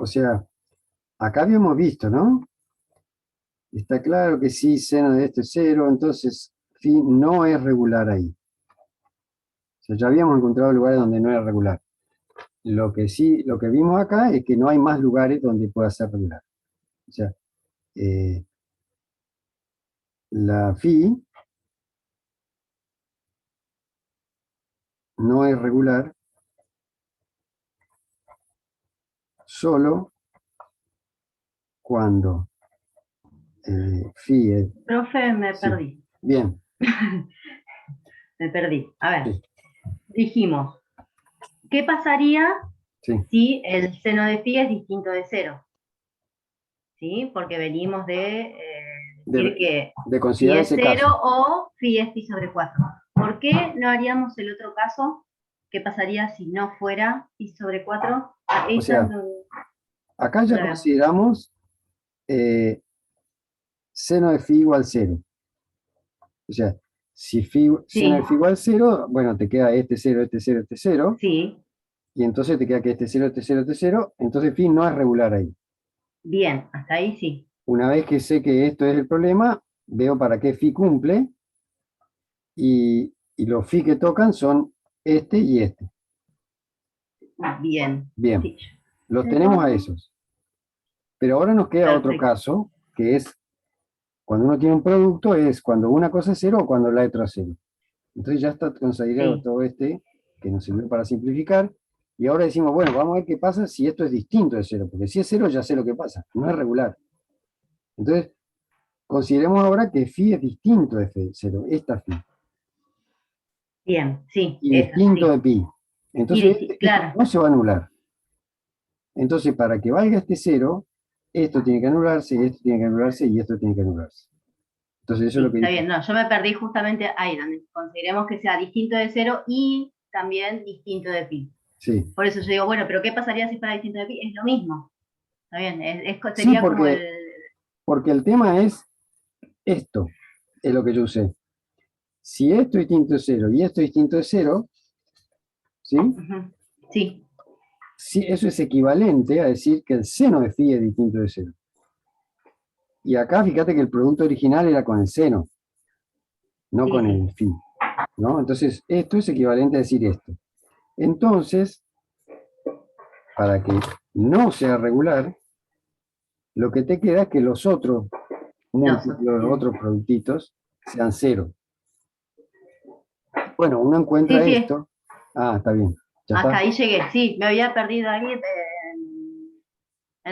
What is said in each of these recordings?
sea, acá habíamos visto, ¿no? Está claro que sí, seno de esto es 0, entonces phi no es regular ahí. O sea, ya habíamos encontrado lugares donde no era regular. Lo que sí, lo que vimos acá es que no hay más lugares donde pueda ser regular. O sea, eh, la phi no es regular solo cuando phi es... Profe, me Sí, perdí. bien. Me perdí. A ver, Sí, dijimos, ¿qué pasaría sí, si el seno de phi es distinto de 0? ¿Sí? Porque venimos de decir de, que de phi considerar es ese 0 caso. o phi es pi sobre 4. ¿Por qué no haríamos el otro caso? ¿Qué pasaría si no fuera pi sobre 4? O Esa sea, no, acá no ya la veo. consideramos seno de phi igual 0. O sea, si seno Sí, de phi igual 0, bueno, te queda este 0, este 0, este 0, sí, y entonces te queda que este 0, este 0, este 0, entonces phi no es regular ahí. bien, hasta ahí sí. Una vez que sé que esto es el problema, veo para qué phi cumple, y los phi que tocan son este y este. Bien, Bien, sí. los tenemos a Pero, esos. Pero ahora nos queda otro perfecto. caso, que es cuando uno tiene un producto, es cuando una cosa es 0 o cuando la otra es 0. Entonces ya está considerado Sí, todo este, que nos sirvió para simplificar, y ahora decimos, bueno, vamos a ver qué pasa si esto es distinto de 0, porque si es 0 ya sé lo que pasa, no es regular. Entonces, consideremos ahora que phi es distinto de 0, esta phi, bien, sí, y esa, distinto de sí. pi. Y Entonces, esto claro, no se va a anular. Entonces, para que valga este 0, esto tiene que anularse, y esto tiene que anularse, y esto tiene que anularse. Entonces, eso es lo sí, que está dijo. bien. No, yo me perdí justamente ahí, donde consideremos que sea distinto de 0 y también distinto de pi. Sí, Por eso yo digo, bueno, pero ¿qué pasaría si fuera distinto de pi? Es lo mismo. Está bien, sí, sería como el... porque el tema es esto, es lo que yo usé. Si esto es distinto de 0 y esto es distinto de 0, ¿sí? Ujú, sí, Sí, eso es equivalente a decir que el seno de phi es distinto de 0. Y acá fíjate que el producto original era con el seno, no sí, con sí. el phi, ¿no? Entonces, esto es equivalente a decir esto. Entonces, para que no sea regular, lo que te queda es que los otros Los, múltiplos, los eh, otros productitos, sean 0. Bueno, uno sí, encuentra sí, esto. Ah, está bien. ¿Ya hasta está? ahí llegué. Sí, me había perdido ahí en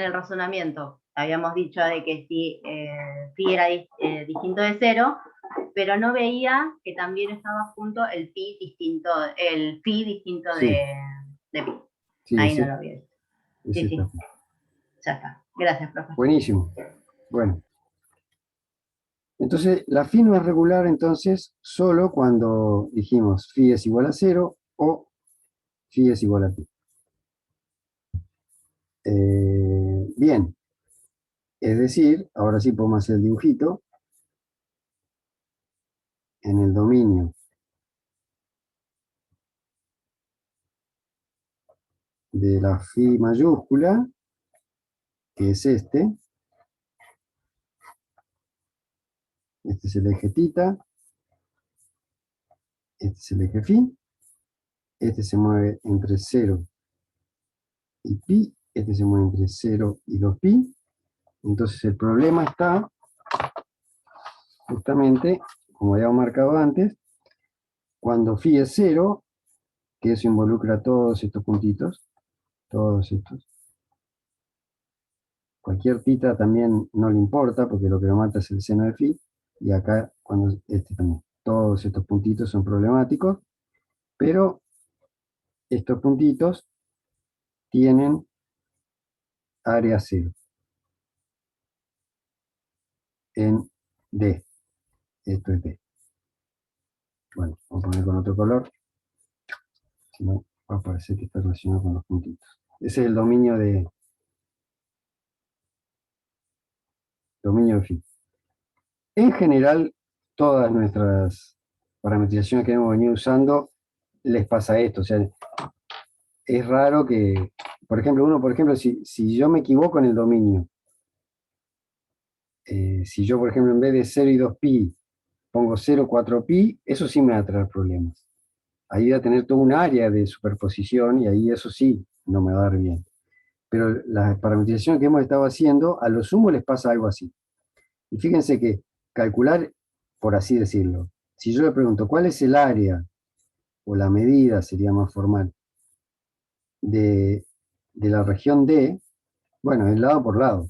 el razonamiento. Habíamos dicho de que si phi era distinto de 0, pero no veía que también estaba junto el phi distinto Sí, de pi. sí, Ahí no lo vi. ese Sí, está. sí, ya está. Gracias, profe. Buenísimo. Bueno, entonces la phi no es regular entonces solo cuando dijimos phi es igual a 0 o phi es igual a pi. Bien, es decir, ahora sí podemos hacer el dibujito en el dominio de la phi mayúscula, que es este es el eje θ, este es el eje phi, este se mueve entre 0 y pi, este se mueve entre 0 y 2pi, entonces el problema está justamente, como habíamos marcado antes, cuando phi es 0, que eso involucra todos estos puntitos, todos estos. Cualquier θ también no le importa, porque lo que lo mata es el seno de phi, y acá cuando este también. Todos estos puntitos son problemáticos, pero estos puntitos tienen área 0 en D. Esto es D. Bueno, vamos a poner con otro color, si no va a parecer que está relacionado con los puntitos. Ese es el dominio de phi. En general, todas nuestras parametrizaciones que hemos venido usando les pasa esto. O sea, es raro que Por ejemplo, si yo me equivoco en el dominio, si yo, por ejemplo, en vez de 0 y 2pi, pongo 0, 4pi, eso sí me va a traer problemas. Ahí va a tener todo un área de superposición y ahí eso sí no me va a dar bien. Pero la parametrización que hemos estado haciendo, a lo sumo les pasa algo así. Y fíjense que calcular, por así decirlo, si yo le pregunto cuál es el área, o la medida sería más formal, de la región D, bueno, es lado por lado.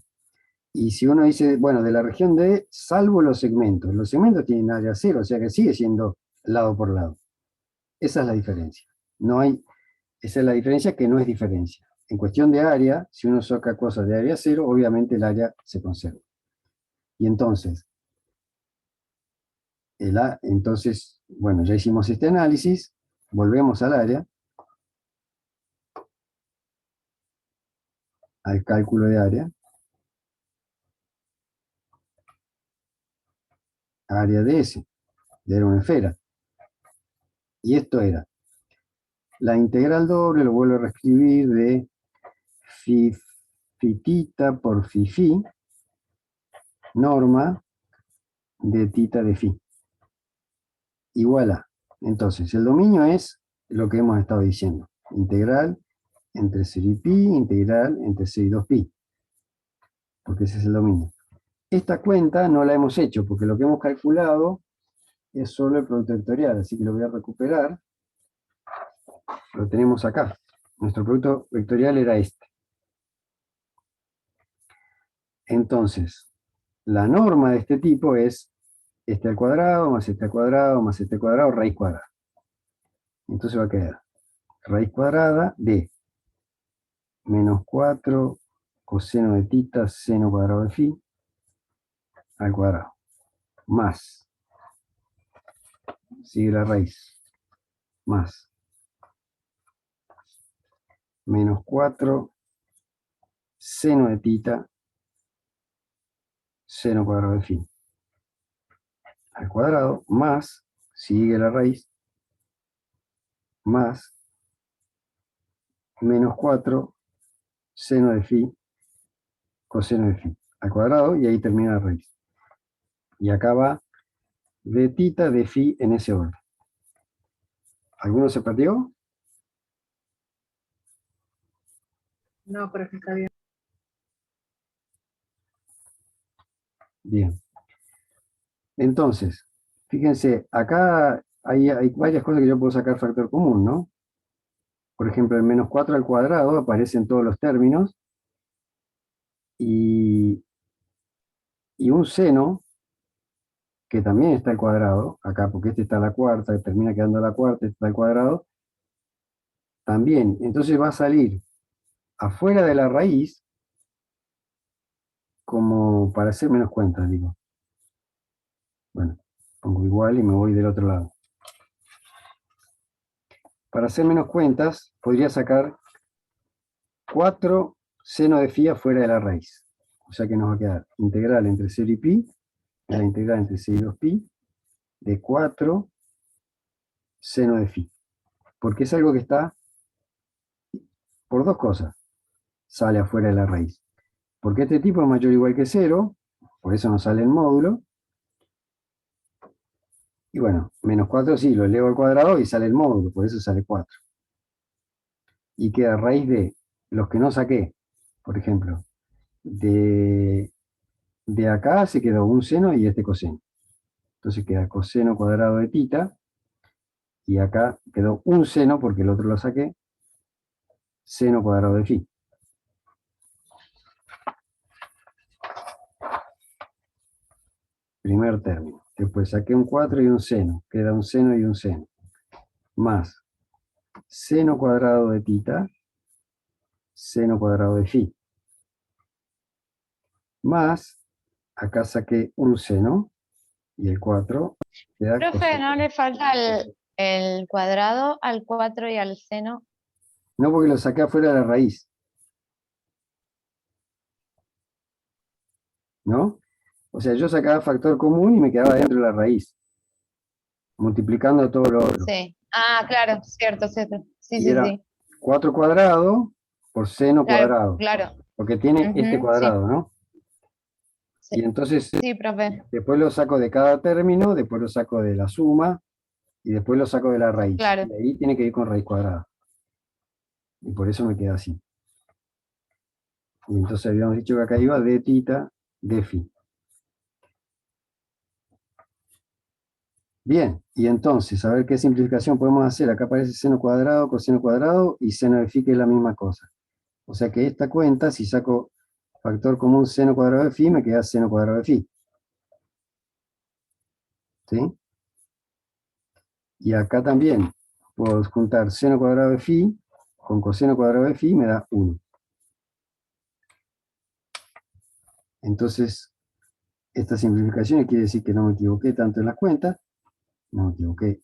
Y si uno dice, bueno, de la región D, salvo los segmentos tienen área cero, o sea que sigue siendo lado por lado. Esa es la diferencia. No hay, esa es la diferencia que no es diferencia. En cuestión de área, si uno saca cosas de área cero, obviamente el área se conserva. Y entonces, bueno, ya hicimos este análisis, volvemos al área, al cálculo de área de S, era una esfera. Y esto era la integral doble, lo vuelvo a reescribir, de phi tita por phi norma de tita de phi, igual a. Entonces, el dominio es lo que hemos estado diciendo. Integral entre 0 y pi, integral entre 0 y 2pi. Porque ese es el dominio. Esta cuenta no la hemos hecho, porque lo que hemos calculado es solo el producto vectorial, así que lo voy a recuperar. Lo tenemos acá. Nuestro producto vectorial era este. Entonces, la norma de este tipo es este al cuadrado, más este al cuadrado, más este al cuadrado, raíz cuadrada. Entonces va a quedar raíz cuadrada de menos 4 coseno de tita seno cuadrado de phi al cuadrado, más, sigue la raíz, más, menos 4 seno de tita seno cuadrado de phi al cuadrado, más, sigue la raíz, más, menos 4 seno de phi coseno de phi al cuadrado, y ahí termina la raíz. Y acá va de tita de phi en ese orden. ¿Alguno se perdió? No, pero está bien. Bien. Entonces, fíjense, acá hay varias cosas que yo puedo sacar factor común, ¿no? Por ejemplo, el menos 4 al cuadrado aparece en todos los términos, y un seno, que también está al cuadrado, acá porque este está a la cuarta, termina quedando a la cuarta, este está al cuadrado, también. Entonces va a salir afuera de la raíz, como para hacer menos cuentas, digo. Bueno, pongo igual y me voy del otro lado. Para hacer menos cuentas, podría sacar 4 seno de phi afuera de la raíz. O sea que nos va a quedar integral entre 0 y pi, la integral entre 0 y 2pi, de 4 seno de phi. Porque es algo que está por dos cosas. Sale afuera de la raíz. Porque este tipo es mayor o igual que 0, por eso nos sale el módulo. Y bueno, menos 4 sí, lo elevo al cuadrado y sale el módulo, por eso sale 4. Y queda raíz de los que no saqué. Por ejemplo, de acá se quedó un seno y este coseno. Entonces queda coseno cuadrado de tita, y acá quedó un seno, porque el otro lo saqué, seno cuadrado de phi. Primer término. Después saqué un 4 y un seno, queda un seno y un seno. Más seno cuadrado de tita, seno cuadrado de phi. Más, acá saqué un seno, y el 4 queda Profe, coseno. ¿no le falta el cuadrado al 4 y al seno? No, porque lo saqué afuera de la raíz. ¿No? O sea, yo sacaba factor común y me quedaba dentro de la raíz, multiplicando todo lo otro. Sí. Ah, claro, cierto, cierto. Sí, Y sí, era sí. 4 cuadrado por seno Claro, cuadrado, claro. porque tiene este Ujú, sí, cuadrado, ¿no? sí, Y entonces sí, profe. después lo saco de cada término, después lo saco de la suma, y después lo saco de la raíz. Claro. Y ahí tiene que ir con raíz cuadrada. Y por eso me queda así. Y entonces habíamos dicho que acá iba d tita, d phi. Bien, y entonces, a ver qué simplificación podemos hacer. Acá aparece seno cuadrado, coseno cuadrado y seno de phi, que es la misma cosa. O sea que esta cuenta, si saco factor común seno cuadrado de phi, me queda seno cuadrado de phi. ¿Sí? Y acá también puedo juntar seno cuadrado de phi con coseno cuadrado de phi, me da 1. Entonces, estas simplificaciones quiere decir que no me equivoqué tanto en las cuentas, no me equivoqué.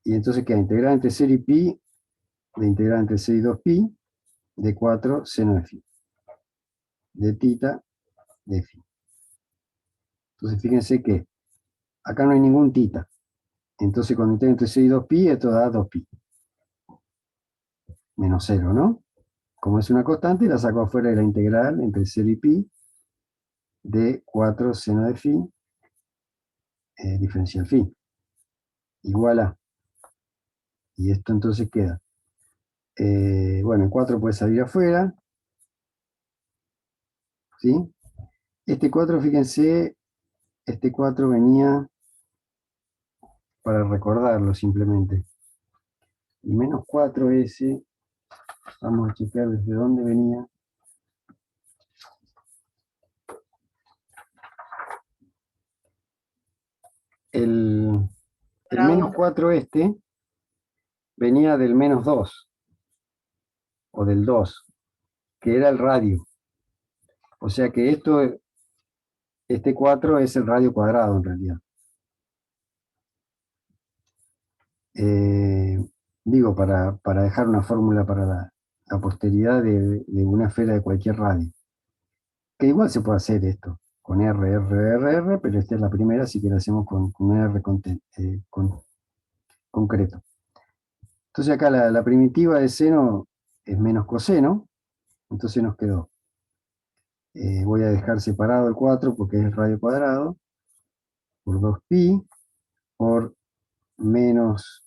Y entonces queda integral entre 0 y pi, de integral entre 0 y 2pi, de 4 seno de phi, de tita, de phi. Entonces fíjense que acá no hay ningún tita. Entonces cuando integro entre 0 y 2pi, esto da 2pi. Menos 0, ¿no? Como es una constante, la saco afuera de la integral entre 0 y pi, de 4 seno de phi, diferencial phi, igual a. Y esto entonces queda. Bueno, el 4 puede salir afuera, ¿sí? Este 4, fíjense, este 4 venía, para recordarlo simplemente, el menos 4s, vamos a checar desde dónde venía. El menos 4 este venía del menos 2, o del 2, que era el radio. O sea que este 4 es el radio cuadrado en realidad. Digo, para dejar una fórmula para la posteridad de una esfera de cualquier radio. Que igual se puede hacer esto, con R, pero esta es la primera, así que la hacemos con R concreto. Entonces acá la primitiva de seno es menos coseno, entonces nos quedó. Voy a dejar separado el 4 porque es el radio cuadrado, por 2pi, por menos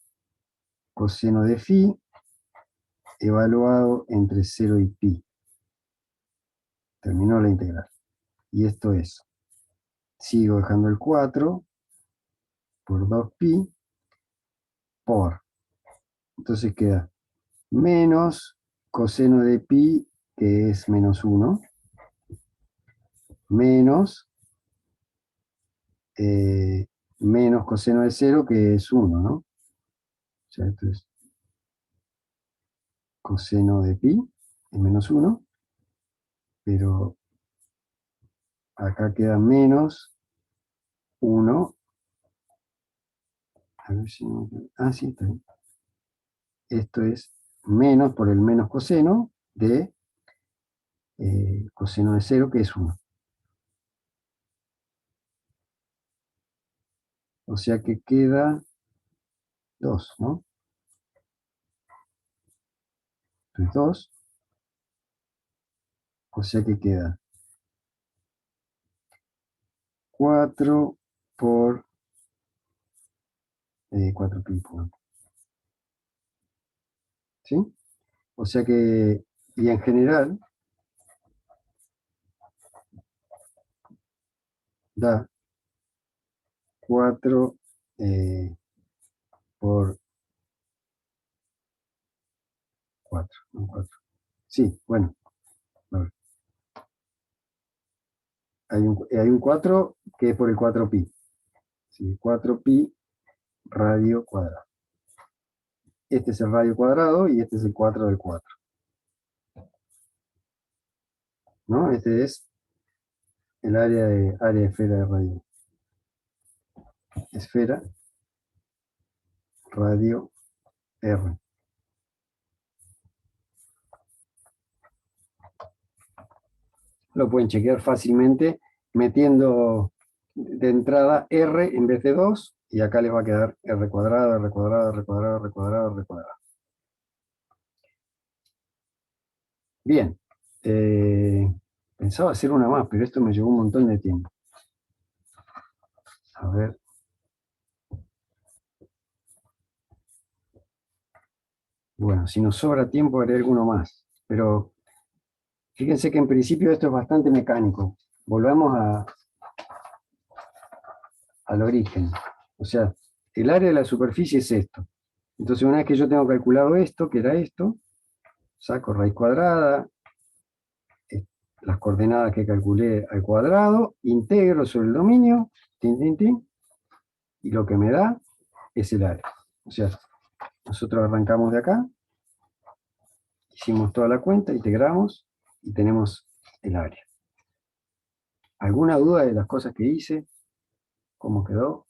coseno de phi, evaluado entre 0 y pi. Terminó la integral. Y esto es, sigo dejando el 4 por 2pi por, entonces queda menos coseno de pi, que es menos 1, menos menos coseno de 0, que es 1, ¿no? O sea, esto es coseno de pi, es menos 1, pero acá queda menos 1. A ver si no... sí, está bien. Esto es menos por el menos coseno de coseno de 0, que es 1. O sea que queda 2, ¿no? Esto es 2. O sea que queda 4 por 4pi. ¿Sí? O sea que, y en general, da 4 por 4, ¿no? 4. Sí, bueno, a ver. Hay un 4 que es por el 4pi. ¿Sí? 4pi radio cuadrado. Este es el radio cuadrado y este es el 4 del 4. ¿No? Este es el área de esfera de radio. Esfera, radio, R. Lo pueden chequear fácilmente metiendo de entrada R en vez de 2, y acá les va a quedar R cuadrado, R cuadrado, R cuadrado, R cuadrado, R cuadrado. Bien. Pensaba hacer una más, pero esto me llevó un montón de tiempo. A ver. Bueno, si nos sobra tiempo haré alguno más. Pero fíjense que en principio esto es bastante mecánico. Volvamos al origen. O sea, el área de la superficie es esto. Entonces, una vez que yo tengo calculado esto, que era esto, saco raíz cuadrada, las coordenadas que calculé al cuadrado, integro sobre el dominio, tin, tin, tin, y lo que me da es el área. O sea, nosotros arrancamos de acá, hicimos toda la cuenta, integramos y tenemos el área. ¿Alguna duda de las cosas que hice? ¿Cómo quedó?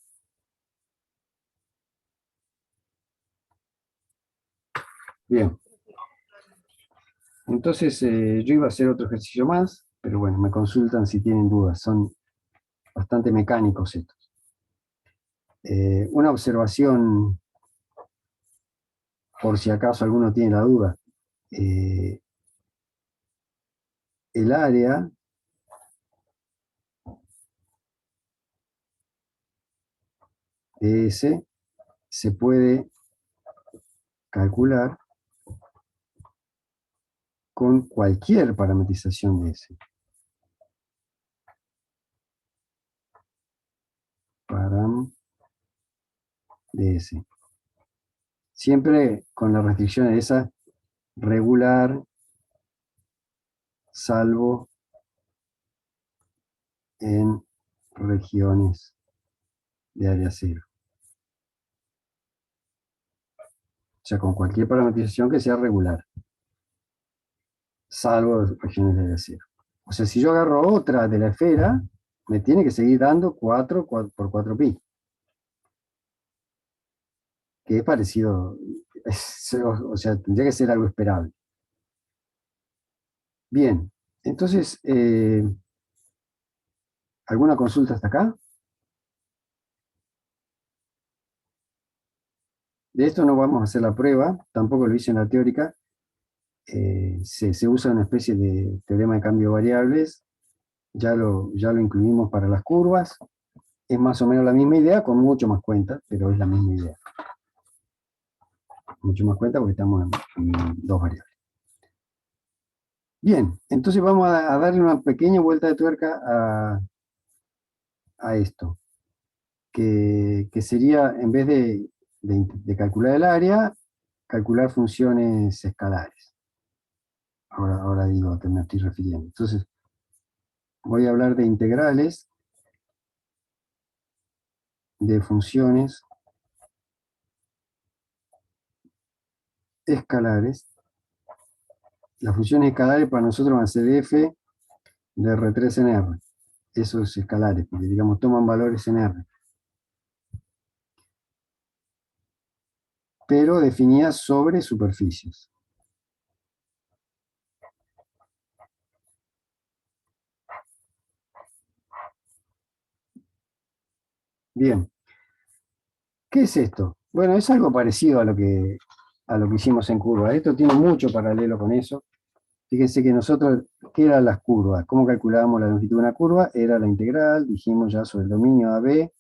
Bien. Entonces yo iba a hacer otro ejercicio más, pero bueno, me consultan si tienen dudas. Son bastante mecánicos estos. Una observación, por si acaso alguno tiene la duda. El área de S se puede calcular con cualquier parametrización de S. Param de S. Siempre con la restricción de esa regular, salvo en regiones de área cero. O sea, con cualquier parametrización que sea regular, salvo regiones de área cero. O sea, si yo agarro otra de la esfera, me tiene que seguir dando 4 por 4pi. Que es parecido, o sea, tendría que ser algo esperable. Bien, entonces, ¿alguna consulta hasta acá? De esto no vamos a hacer la prueba, tampoco lo hice en la teórica. Se usa una especie de teorema de cambio de variables, ya lo incluimos para las curvas. Es más o menos la misma idea, con mucho más cuenta, pero es la misma idea. Mucho más cuenta porque estamos en dos variables. Bien, entonces vamos a darle una pequeña vuelta de tuerca a esto, que sería, en vez de calcular el área, calcular funciones escalares. Ahora digo a qué me estoy refiriendo. Entonces, voy a hablar de integrales de funciones escalares. Las funciones escalares para nosotros van a ser f de R3 en R. Esos escalares, porque digamos toman valores en R. Pero definidas sobre superficies. Bien. ¿Qué es esto? Bueno, es algo parecido a lo que hicimos en curva. Esto tiene mucho paralelo con eso. Fíjense que nosotros, ¿qué eran las curvas? ¿Cómo calculábamos la longitud de una curva? Era la integral, dijimos ya sobre el dominio AB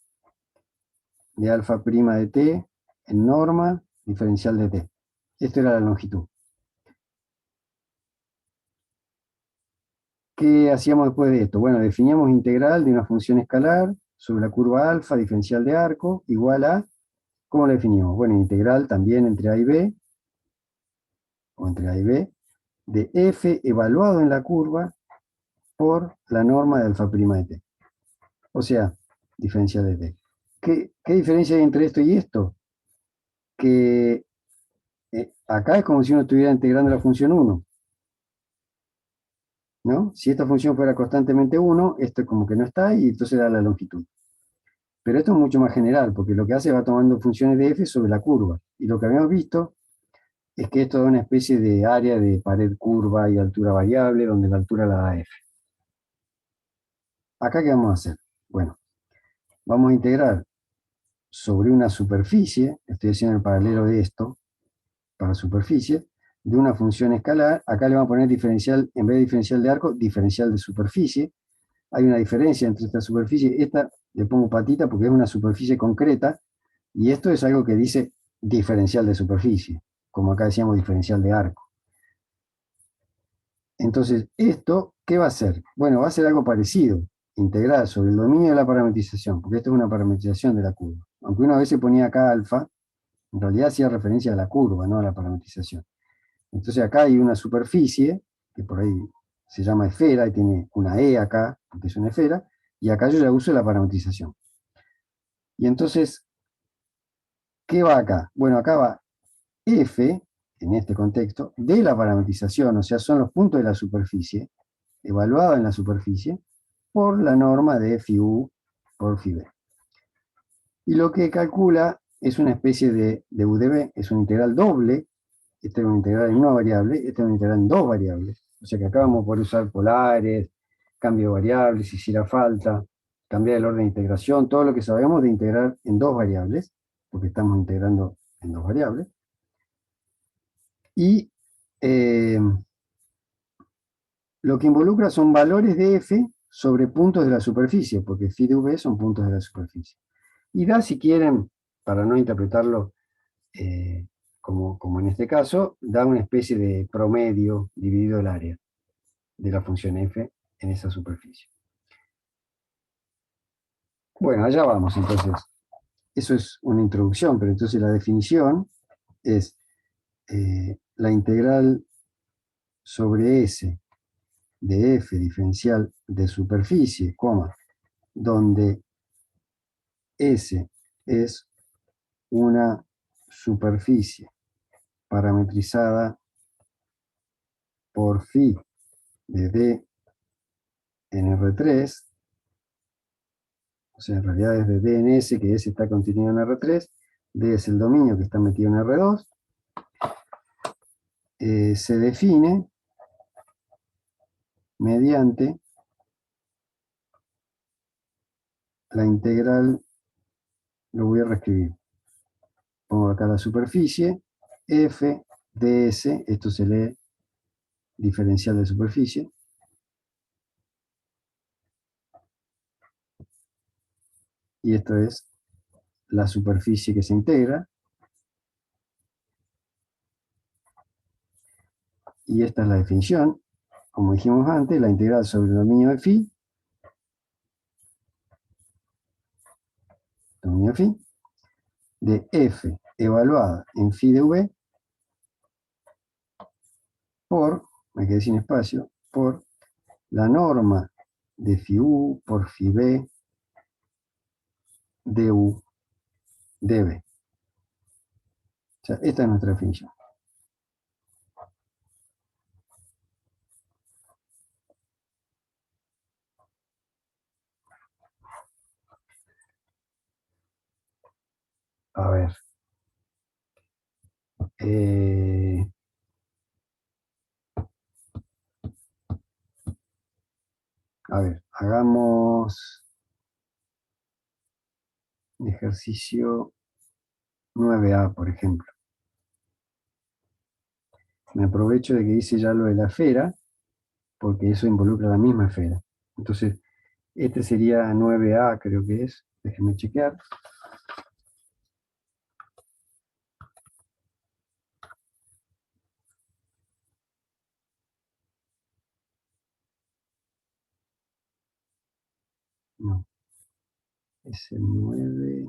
de alfa prima de t en norma diferencial de t. Esto era la longitud. ¿Qué hacíamos después de esto? Bueno, definíamos integral de una función escalar sobre la curva alfa diferencial de arco igual a, ¿cómo la definimos? Bueno, integral también entre a y b, o entre a y b, de f evaluado en la curva por la norma de alfa prima de t. O sea, diferencial de t. ¿Qué diferencia hay entre esto y esto? Que acá es como si uno estuviera integrando la función 1. ¿No? Si esta función fuera constantemente 1, esto como que no está y entonces da la longitud. Pero esto es mucho más general, porque lo que hace va tomando funciones de f sobre la curva. Y lo que habíamos visto es que esto da una especie de área de pared curva y altura variable, donde la altura la da f. ¿Acá qué vamos a hacer? Bueno, vamos a integrar sobre una superficie, estoy haciendo el paralelo de esto, para superficie, de una función escalar. Acá le vamos a poner diferencial, en vez de diferencial de arco, diferencial de superficie. Hay una diferencia entre esta superficie. Esta le pongo patita porque es una superficie concreta, y esto es algo que dice diferencial de superficie, como acá decíamos diferencial de arco. Entonces, ¿esto qué va a hacer? Bueno, va a ser algo parecido, integral sobre el dominio de la parametrización, porque esto es una parametrización de la curva. Aunque uno a veces ponía acá alfa, en realidad hacía referencia a la curva, no a la parametrización. Entonces acá hay una superficie, que por ahí se llama esfera, y tiene una E acá, porque es una esfera, y acá yo ya uso la parametrización. Y entonces, ¿qué va acá? Bueno, acá va F, en este contexto, de la parametrización, o sea, son los puntos de la superficie, evaluados en la superficie, por la norma de phi u por phi b. Y lo que calcula es una especie de UDB, es una integral doble. Este es una integral en una variable, este es una integral en dos variables. O sea que acá vamos a poder usar polares, cambio de variables si hiciera falta, cambiar el orden de integración, todo lo que sabemos de integrar en dos variables, porque estamos integrando en dos variables. Y lo que involucra son valores de f sobre puntos de la superficie, porque phi de v son puntos de la superficie. Y da, si quieren, para no interpretarlo como en este caso, da una especie de promedio dividido el área de la función f en esa superficie. Bueno, allá vamos entonces. Eso es una introducción, pero entonces la definición es la integral sobre S de f diferencial de superficie, coma, donde S es una superficie parametrizada por phi de D en R3, o sea, en realidad es de D en S, que S está contenido en R3, D es el dominio que está metido en R2, se define mediante la integral, lo voy a reescribir, pongo acá la superficie, f ds, esto se lee diferencial de superficie, y esto es la superficie que se integra, y esta es la definición, como dijimos antes, la integral sobre el dominio de phi, dominio phi, de f evaluada en phi de v por, me quedé sin espacio, por la norma de phi u por phi b du db. O sea, esta es nuestra definición. A ver. A ver, hagamos ejercicio 9A, por ejemplo. Me aprovecho de que hice ya lo de la esfera, porque eso involucra la misma esfera. Entonces, este sería 9A, creo que es. Déjenme chequear. No, es el 9.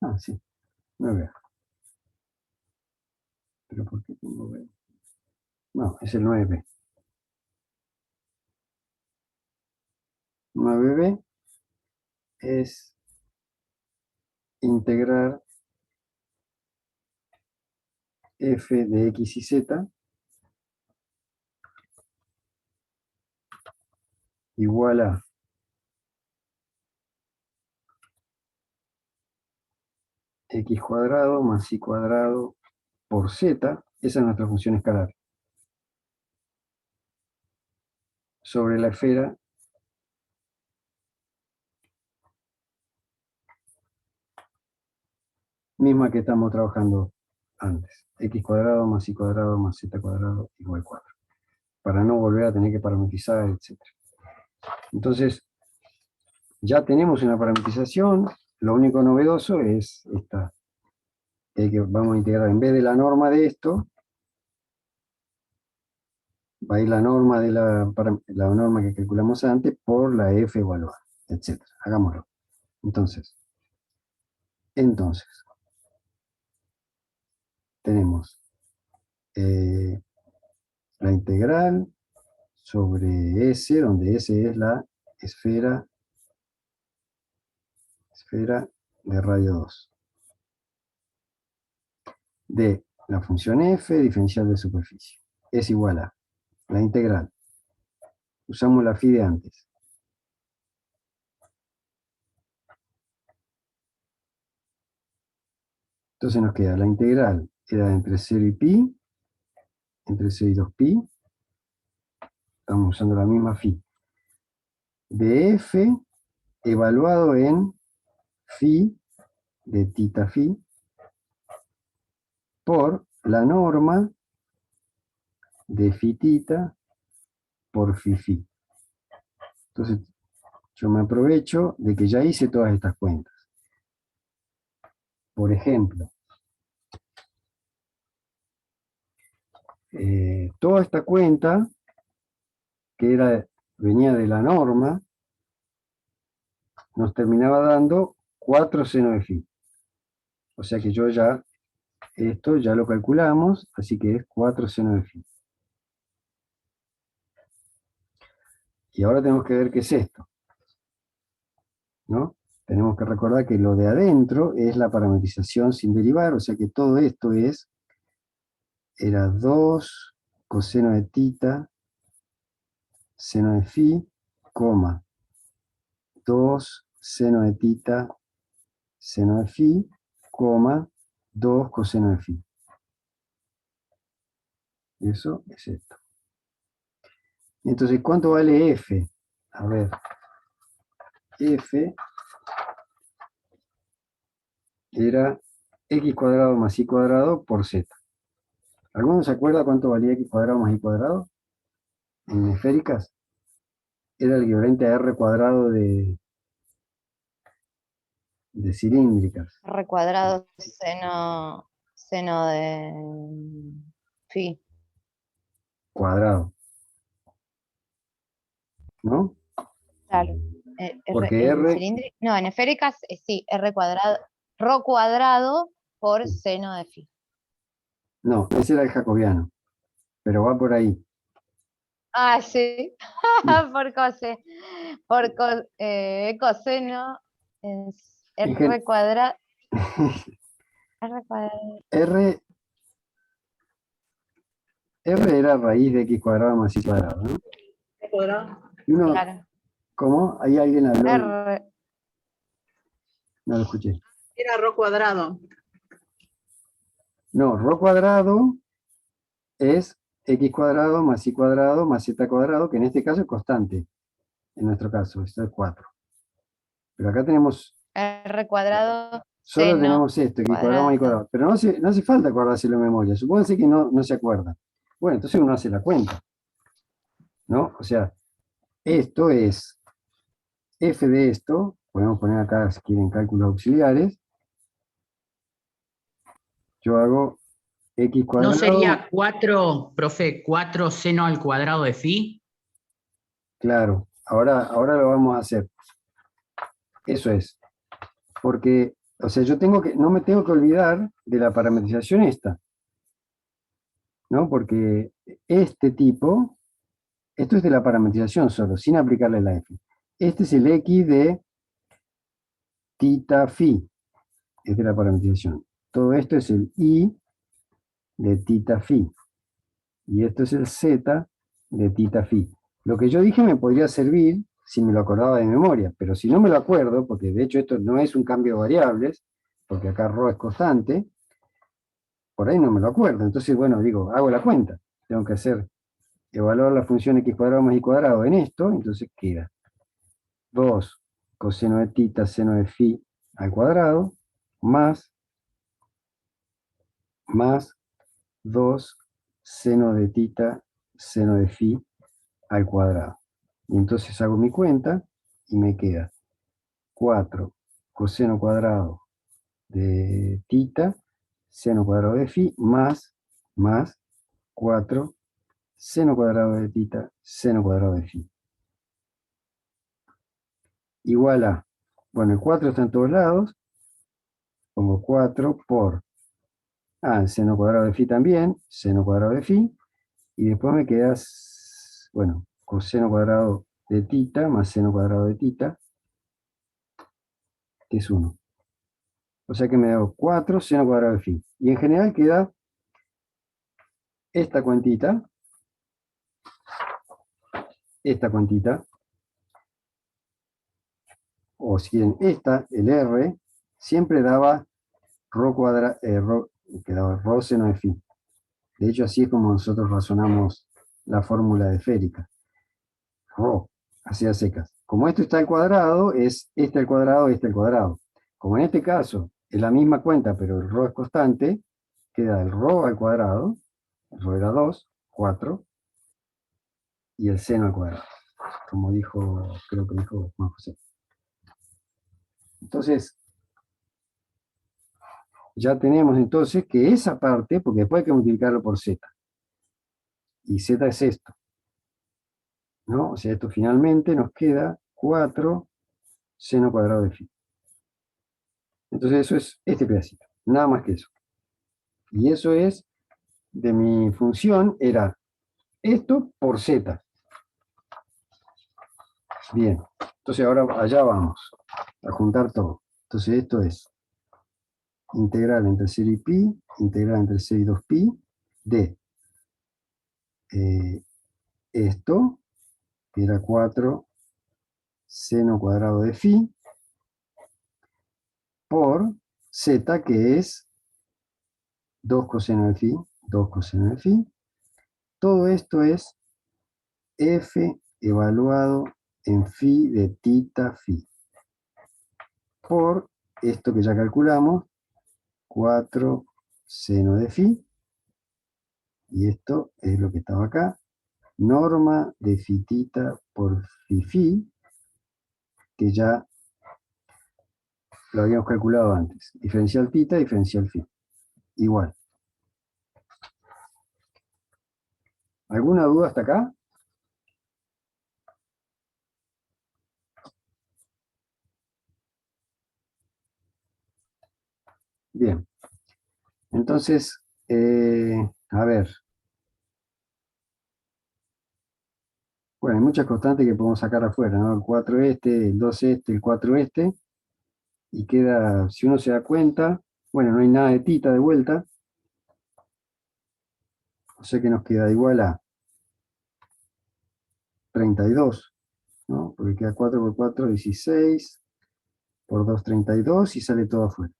Ah, sí, 9A. ¿Pero por qué tengo B? No, es el 9B. 9B es integrar f de x y z igual a x cuadrado más y cuadrado por z, esa es nuestra función escalar, sobre la esfera misma que estamos trabajando antes. X cuadrado más y cuadrado más z cuadrado igual 4. Para no volver a tener que parametrizar, etc. Entonces, ya tenemos una parametrización. Lo único novedoso es esta, que vamos a integrar en vez de la norma de esto, va a ir la norma de la norma que calculamos antes por la f evaluada, etc. Hagámoslo. Entonces, tenemos la integral sobre S, donde S es la esfera de radio 2, de la función f diferencial de superficie. Es igual a la integral. Usamos la phi de antes. Entonces nos queda la integral, era entre 0 y pi, entre 0 y 2 pi. Estamos usando la misma phi. De f evaluado en phi de tita phi por la norma de phi tita por phi phi. Entonces yo me aprovecho de que ya hice todas estas cuentas. Por ejemplo, toda esta cuenta que venía de la norma nos terminaba dando 4 seno de phi. O sea que yo ya, esto ya lo calculamos, así que es 4 seno de phi. Y ahora tenemos que ver qué es esto, ¿no? Tenemos que recordar que lo de adentro es la parametrización sin derivar, o sea que todo esto era 2 coseno de tita seno de phi, coma, 2 seno de tita seno de phi, coma, 2 coseno de phi. Eso es esto. Entonces, ¿cuánto vale f? A ver, f era x cuadrado más y cuadrado por z. ¿Alguno se acuerda cuánto valía x cuadrado más y cuadrado? En esféricas. Era el equivalente a r cuadrado de cilíndricas. R cuadrado seno de phi. Cuadrado. ¿No? Claro. Porque r, No, en esféricas sí, r cuadrado, rho cuadrado por seno de phi. no, ese era el jacobiano. Pero va por ahí. Ah, sí. por coseno es r cuadrado. R cuadrado. R era raíz de x cuadrado más y cuadrado, ¿no? ¿Qué cuadrado? Y uno, Claro. ¿cómo? Ahí alguien habló. R, No lo escuché. Era rho cuadrado. No, rho cuadrado es x cuadrado más y cuadrado más z cuadrado, que en este caso es constante. En nuestro caso, esto es 4. Pero acá tenemos, R cuadrado solo seno tenemos esto, x cuadrado más y cuadrado. Pero no hace falta acordárselo en memoria. Supónganse que no se acuerda. Bueno, entonces uno hace la cuenta, ¿no? O sea, esto es f de esto, podemos poner acá si quieren cálculos auxiliares. Yo hago x cuadrado. ¿No sería 4, profe, 4 seno al cuadrado de phi? Claro, ahora lo vamos a hacer. Eso es. Porque, o sea, no me tengo que olvidar de la parametrización esta. ¿No? Porque este tipo, esto es de la parametrización solo, sin aplicarle la f. Este es el x de tita phi, es de la parametrización. Todo esto es el i de tita phi. Y esto es el z de tita phi. Lo que yo dije me podría servir si me lo acordaba de memoria, pero si no me lo acuerdo, porque de hecho esto no es un cambio de variables, porque acá ρ es constante, por ahí no me lo acuerdo. Entonces, bueno, digo, hago la cuenta. Tengo que evaluar la función x cuadrado más y cuadrado en esto, entonces queda 2 coseno de tita seno de phi al cuadrado, más más 2 seno de tita, seno de phi al cuadrado. Y entonces hago mi cuenta y me queda 4 coseno cuadrado de tita, seno cuadrado de phi, más 4 seno cuadrado de tita, seno cuadrado de phi. Igual a, bueno, el 4 está en todos lados, pongo 4 por, el seno cuadrado de phi también, seno cuadrado de phi, y después me queda, bueno, coseno cuadrado de tita más seno cuadrado de tita, que es 1. O sea que me da 4 seno cuadrado de phi. Y en general queda esta cuentita, o si bien esta, el R, siempre daba quedaba rho seno de phi. De hecho, así es como nosotros razonamos la fórmula de esférica. Rho, así a secas. Como esto está al cuadrado, es este al cuadrado, este al cuadrado. Como en este caso es la misma cuenta, pero el rho es constante, queda el rho al cuadrado, el rho era 2, 4, y el seno al cuadrado, como dijo, creo que dijo Juan José. Entonces, ya tenemos entonces que esa parte, porque después hay que multiplicarlo por z, y z es esto, ¿no? O sea, esto finalmente nos queda 4 seno cuadrado de phi. Entonces eso es este pedacito, nada más que eso. Y eso es, de mi función, era esto por z. Bien, entonces ahora allá vamos, a juntar todo. Entonces esto es integral entre 0 y pi, integral entre 0 y 2pi, de esto, que era 4 seno cuadrado de phi, por z, que es 2 coseno de phi, 2 coseno de phi. Todo esto es f evaluado en phi de tita phi, por esto que ya calculamos, 4 seno de phi, y esto es lo que estaba acá, norma de phi tita por phi phi, que ya lo habíamos calculado antes, diferencial tita, diferencial phi, igual. ¿Alguna duda hasta acá? Bien, entonces, a ver. Bueno, hay muchas constantes que podemos sacar afuera, ¿no? El 4 este, el 2 este, el 4 este, y queda, si uno se da cuenta, bueno, no hay nada de tita de vuelta, o sea que nos queda igual a 32, ¿no? Porque queda 4 por 4, 16, por 2, 32, y sale todo afuera.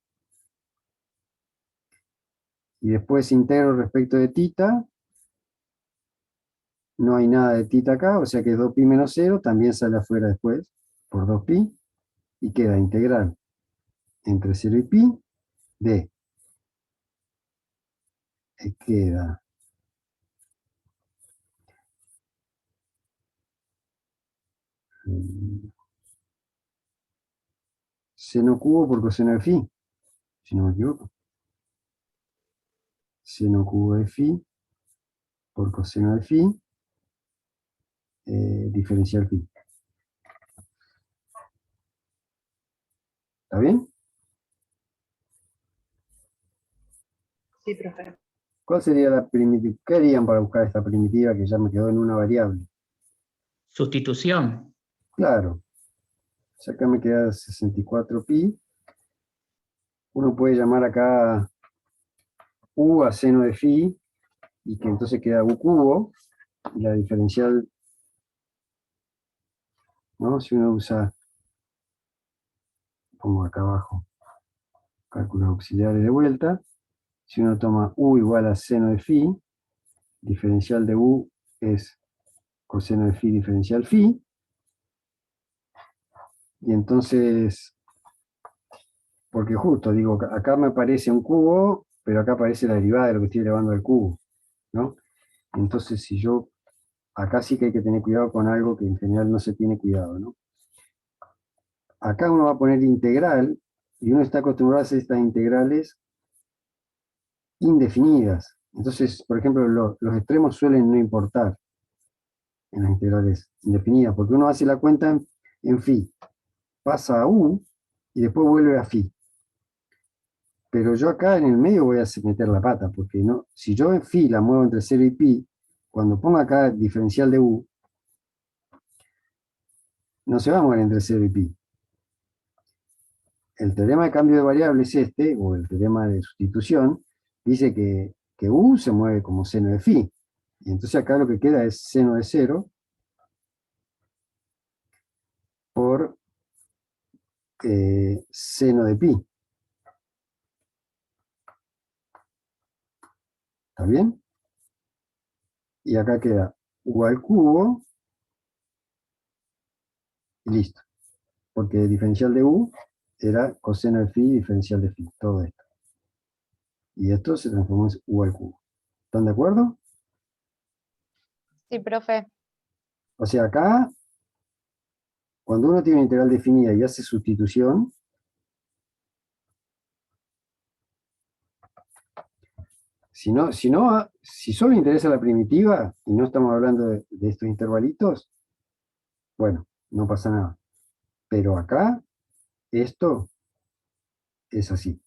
Y después integro respecto de tita, no hay nada de tita acá, o sea que 2pi menos 0 también sale afuera después, por 2pi, y queda integral entre 0 y pi de, queda seno cubo por coseno de phi, si no me equivoco. Seno cubo de phi por coseno de phi, diferencial phi. ¿Está bien? Sí, profe. ¿Cuál sería la primitiva? ¿Qué harían para buscar esta primitiva que ya me quedó en una variable? Sustitución. Claro. O sea, acá me queda 64pi. Uno puede llamar acá u a seno de phi, y que entonces queda u cubo, y la diferencial, ¿no? Si uno usa, pongo acá abajo, cálculos auxiliares de vuelta, si uno toma u igual a seno de phi, diferencial de u es coseno de phi diferencial phi, y entonces, porque justo, digo, acá me aparece un cubo, pero acá aparece la derivada de lo que estoy elevando al cubo, ¿no? Entonces, si yo, acá sí que hay que tener cuidado con algo que en general no se tiene cuidado, ¿no? Acá uno va a poner integral, y uno está acostumbrado a hacer estas integrales indefinidas. Entonces, por ejemplo, los extremos suelen no importar en las integrales indefinidas, porque uno hace la cuenta en phi, pasa a u, y después vuelve a phi. Pero yo acá en el medio voy a meter la pata, porque no, si yo en phi la muevo entre 0 y pi, cuando pongo acá el diferencial de u, no se va a mover entre 0 y pi. El teorema de cambio de variables este, o el teorema de sustitución, dice que u se mueve como seno de phi. Y entonces acá lo que queda es seno de 0 por seno de pi. ¿Está bien? Y acá queda u al cubo, y listo. Porque el diferencial de u era coseno de phi, diferencial de phi, todo esto. Y esto se transformó en u al cubo. ¿Están de acuerdo? Sí, profe. O sea, acá, cuando uno tiene una integral definida y hace sustitución, si solo interesa la primitiva, y no estamos hablando de estos intervalitos, bueno, no pasa nada. Pero acá, esto es así.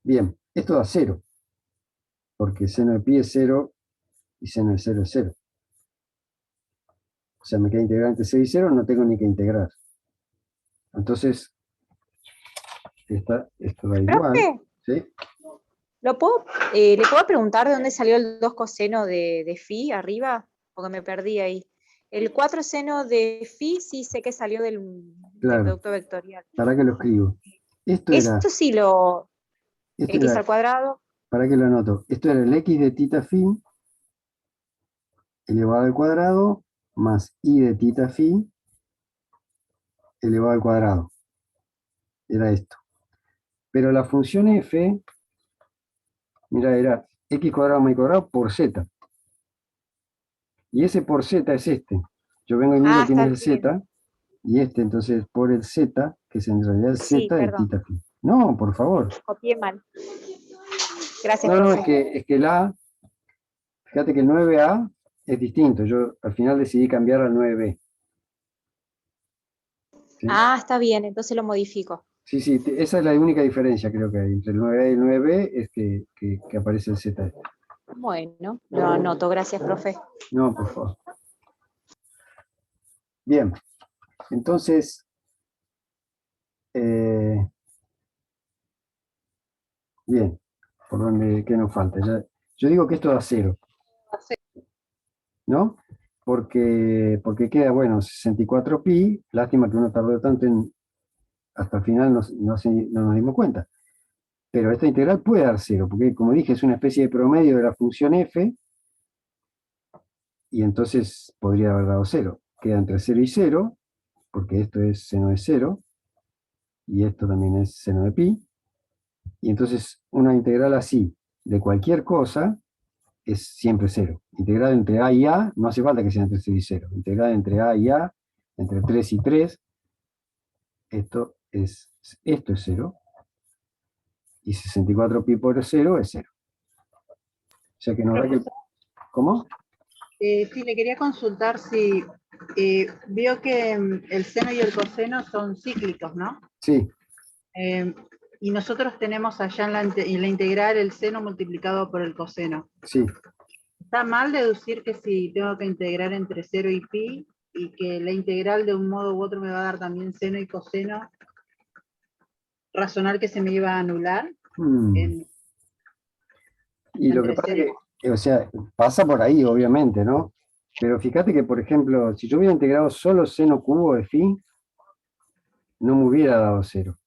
Bien, esto da 0, porque seno de pi es 0 y seno de 0 es 0. O sea, me queda integrar entre 0 y 0, no tengo ni que integrar. Entonces, esto da igual. Profe, ¿Sí? ¿le puedo preguntar de dónde salió el 2 coseno de phi arriba? Porque me perdí ahí. El 4 seno de phi sí sé que salió del Claro. producto vectorial. ¿Para qué lo escribo? Esto era, Esto sí lo esto x era, al cuadrado. ¿para qué lo anoto? Esto era el x de tita phi elevado al cuadrado más y de tita phi elevado al cuadrado. Era esto. Pero la función f, mira, era x cuadrado más y cuadrado por z. Y ese por z es este. Yo vengo y miro quién Está es el bien. z, y este entonces por el z, que es en realidad el Sí, z de perdón, tita phi. No, por favor. copié mal. Gracias, No, profe. es que el a, fíjate que el 9a es distinto. Yo al final decidí cambiar al 9b. ¿Sí? Está bien, entonces lo modifico. Sí, esa es la única diferencia creo que hay entre el 9A y el 9B, es que aparece el Z. Bueno, lo anoto, gracias, profe. No, por favor. Bien, entonces, bien, ¿por dónde, qué nos falta? Yo digo que esto da 0, ¿no? Porque queda, bueno, 64pi, lástima que uno tardó tanto hasta el final no nos dimos cuenta. Pero esta integral puede dar 0, porque como dije, es una especie de promedio de la función f, y entonces podría haber dado 0. Queda entre 0 y 0, porque esto es seno de 0, y esto también es seno de pi, y entonces una integral así, de cualquier cosa, es siempre 0. Integral entre a y a, no hace falta que sea entre 0 y 0. Integral entre a y a, entre 3 y 3, esto es 0, y 64pi por 0 es 0. O sea que nos da que... ¿Cómo? Sí, le quería consultar si vio que el seno y el coseno son cíclicos, ¿no? Sí, Y nosotros tenemos allá en la integral el seno multiplicado por el coseno. sí. ¿Está mal deducir que si tengo que integrar entre 0 y pi, y que la integral de un modo u otro me va a dar también seno y coseno, razonar que se me iba a anular? Y lo que pasa es que, o sea, pasa por ahí, obviamente, ¿no? Pero fíjate que, por ejemplo, si yo hubiera integrado solo seno cubo de phi, no me hubiera dado 0.